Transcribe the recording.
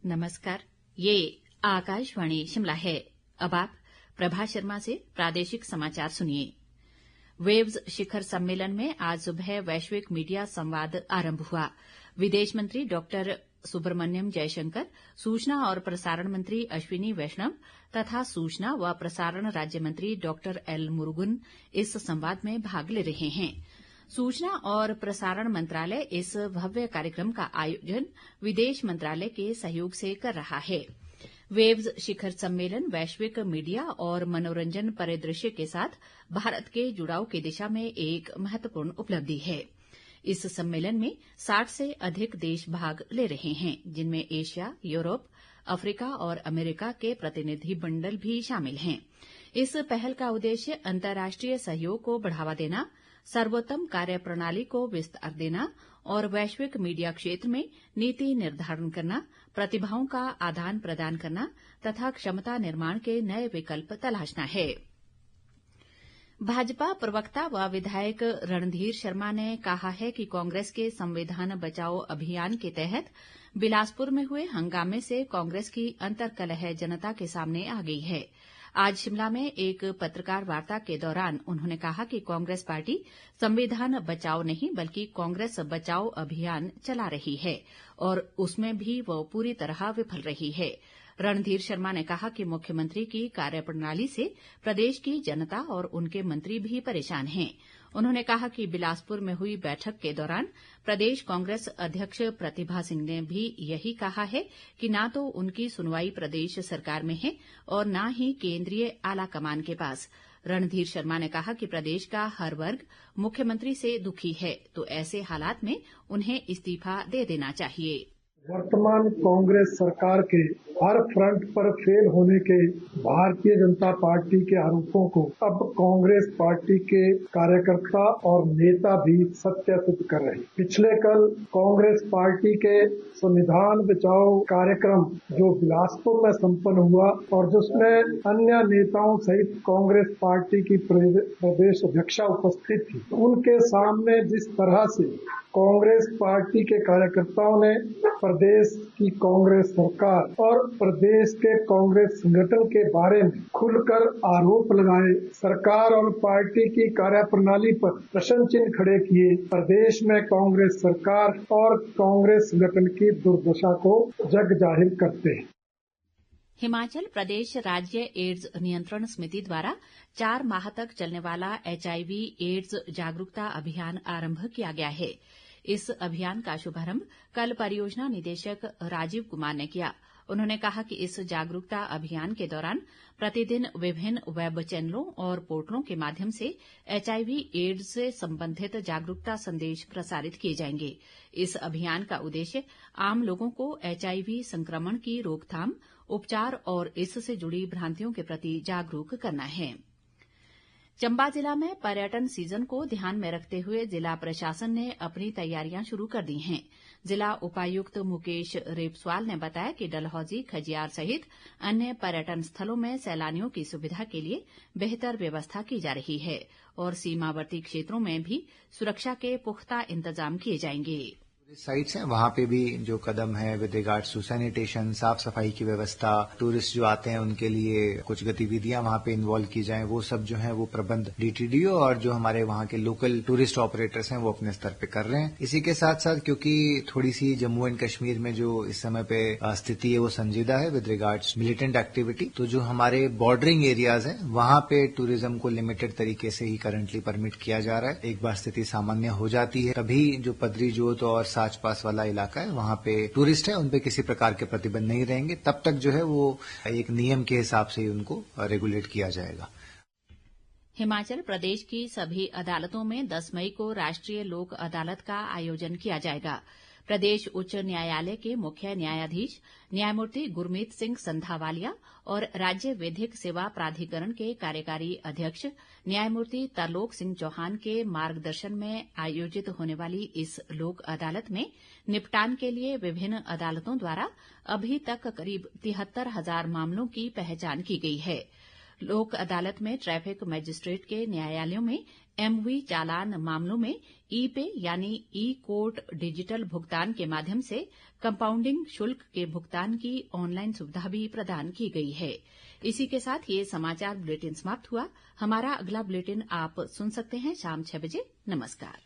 नमस्कार, ये आकाशवाणी शिमला है। अब आप प्रभा शर्मा से प्रादेशिक समाचार सुनिए। वेव्स शिखर सम्मेलन में आज सुबह वैश्विक मीडिया संवाद आरंभ हुआ। विदेश मंत्री डॉक्टर सुब्रमण्यम जयशंकर, सूचना और प्रसारण मंत्री अश्विनी वैष्णव तथा सूचना व प्रसारण राज्य मंत्री डॉक्टर एल मुरुगन इस संवाद में भाग ले रहे हैं। सूचना और प्रसारण मंत्रालय इस भव्य कार्यक्रम का आयोजन विदेश मंत्रालय के सहयोग से कर रहा है। वेव्स शिखर सम्मेलन वैश्विक मीडिया और मनोरंजन परिदृश्य के साथ भारत के जुड़ाव की दिशा में एक महत्वपूर्ण उपलब्धि है। इस सम्मेलन में 60 से अधिक देश भाग ले रहे हैं, जिनमें एशिया, यूरोप, अफ्रीका और अमेरिका के प्रतिनिधि मंडल भी शामिल हैं। इस पहल का उद्देश्य अंतर्राष्ट्रीय सहयोग को बढ़ावा देना, सर्वोत्तम कार्यप्रणाली को विस्तार देना और वैश्विक मीडिया क्षेत्र में नीति निर्धारण करना, प्रतिभाओं का आदान प्रदान करना तथा क्षमता निर्माण के नए विकल्प तलाशना है। भाजपा प्रवक्ता व विधायक रणधीर शर्मा ने कहा है कि कांग्रेस के संविधान बचाओ अभियान के तहत बिलासपुर में हुए हंगामे से कांग्रेस की अंतर्कलह जनता के सामने आ गई है। आज शिमला में एक पत्रकार वार्ता के दौरान उन्होंने कहा कि कांग्रेस पार्टी संविधान बचाओ नहीं बल्कि कांग्रेस बचाओ अभियान चला रही है और उसमें भी वो पूरी तरह विफल रही है। रणधीर शर्मा ने कहा कि मुख्यमंत्री की कार्यप्रणाली से प्रदेश की जनता और उनके मंत्री भी परेशान हैं। उन्होंने कहा कि बिलासपुर में हुई बैठक के दौरान प्रदेश कांग्रेस अध्यक्ष प्रतिभा सिंह ने भी यही कहा है कि न तो उनकी सुनवाई प्रदेश सरकार में है और न ही केंद्रीय आलाकमान के पास। रणधीर शर्मा ने कहा कि प्रदेश का हर वर्ग मुख्यमंत्री से दुखी है, तो ऐसे हालात में उन्हें इस्तीफा दे देना चाहिए। वर्तमान कांग्रेस सरकार के हर फ्रंट पर फेल होने के भारतीय जनता पार्टी के आरोपों को अब कांग्रेस पार्टी के कार्यकर्ता और नेता भी सत्यापित कर रहे हैं। पिछले कल कांग्रेस पार्टी के संविधान बचाओ कार्यक्रम जो बिलासपुर में संपन्न हुआ और जिसमें अन्य नेताओं सहित कांग्रेस पार्टी की प्रदेश अध्यक्षा उपस्थित थी, उनके सामने जिस तरह से कांग्रेस पार्टी के कार्यकर्ताओं ने प्रदेश की कांग्रेस सरकार और प्रदेश के कांग्रेस संगठन के बारे में खुलकर आरोप लगाए, सरकार और पार्टी की कार्यप्रणाली पर प्रश्न चिन्ह खड़े किए, प्रदेश में कांग्रेस सरकार और कांग्रेस संगठन की दुर्दशा को जग जाहिर करते हैं। हिमाचल प्रदेश राज्य एड्स नियंत्रण समिति द्वारा 4 माह तक चलने वाला HIV एड्स जागरूकता अभियान आरंभ किया गया है। इस अभियान का शुभारंभ कल परियोजना निदेशक राजीव कुमार ने किया। उन्होंने कहा कि इस जागरूकता अभियान के दौरान प्रतिदिन विभिन्न वेब चैनलों और पोर्टलों के माध्यम से HIV एड्स से संबंधित जागरूकता संदेश प्रसारित किए जाएंगे। इस अभियान का उद्देश्य आम लोगों को HIV संक्रमण की रोकथाम, उपचार और इससे जुड़ी भ्रांतियों के प्रति जागरूक करना है। चंबा जिला में पर्यटन सीजन को ध्यान में रखते हुए जिला प्रशासन ने अपनी तैयारियां शुरू कर दी हैं। जिला उपायुक्त मुकेश रेपस्वाल ने बताया कि डलहौजी, खजियार सहित अन्य पर्यटन स्थलों में सैलानियों की सुविधा के लिए बेहतर व्यवस्था की जा रही है और सीमावर्ती क्षेत्रों में भी सुरक्षा के पुख्ता इंतजाम किए जाएंगे। साइट्स हैं वहां पे भी जो कदम है विद रिगार्ड्स टू सैनिटेशन, साफ सफाई की व्यवस्था, टूरिस्ट जो आते हैं उनके लिए कुछ गतिविधियां वहां पे इन्वॉल्व की जाएं, वो सब जो है वो प्रबंध DTDO और जो हमारे वहां के लोकल टूरिस्ट ऑपरेटर्स हैं वो अपने स्तर पे कर रहे हैं। इसी के साथ साथ क्योंकि थोड़ी सी जम्मू एंड कश्मीर में जो इस समय पे स्थिति है वो संजीदा है विद रिगार्ड्स मिलिटेंट एक्टिविटी, तो जो हमारे बॉर्डरिंग एरियाज है वहां पे टूरिज्म को लिमिटेड तरीके से ही करंटली परमिट किया जा रहा है। एक बार स्थिति सामान्य हो जाती है तभी जो पदरी जोत और साच पास वाला इलाका है वहां पे टूरिस्ट है उन पे किसी प्रकार के प्रतिबंध नहीं रहेंगे, तब तक जो है वो एक नियम के हिसाब से ही उनको रेगुलेट किया जाएगा। हिमाचल प्रदेश की सभी अदालतों में 10 मई को राष्ट्रीय लोक अदालत का आयोजन किया जाएगा। प्रदेश उच्च न्यायालय के मुख्य न्यायाधीश न्यायमूर्ति गुरमीत सिंह संधावालिया और राज्य विधिक सेवा प्राधिकरण के कार्यकारी अध्यक्ष न्यायमूर्ति तरलोक सिंह चौहान के मार्गदर्शन में आयोजित होने वाली इस लोक अदालत में निपटान के लिए विभिन्न अदालतों द्वारा अभी तक करीब 73,000 मामलों की पहचान की गई है। लोक अदालत में ट्रैफिक मजिस्ट्रेट के न्यायालयों में एमवी चालान मामलों में ई पे यानी ई कोर्ट डिजिटल भुगतान के माध्यम से कंपाउंडिंग शुल्क के भुगतान की ऑनलाइन सुविधा भी प्रदान की गई है। इसी के साथ ये समाचार बुलेटिन समाप्त हुआ। हमारा अगला बुलेटिन आप सुन सकते हैं शाम 6 बजे। नमस्कार।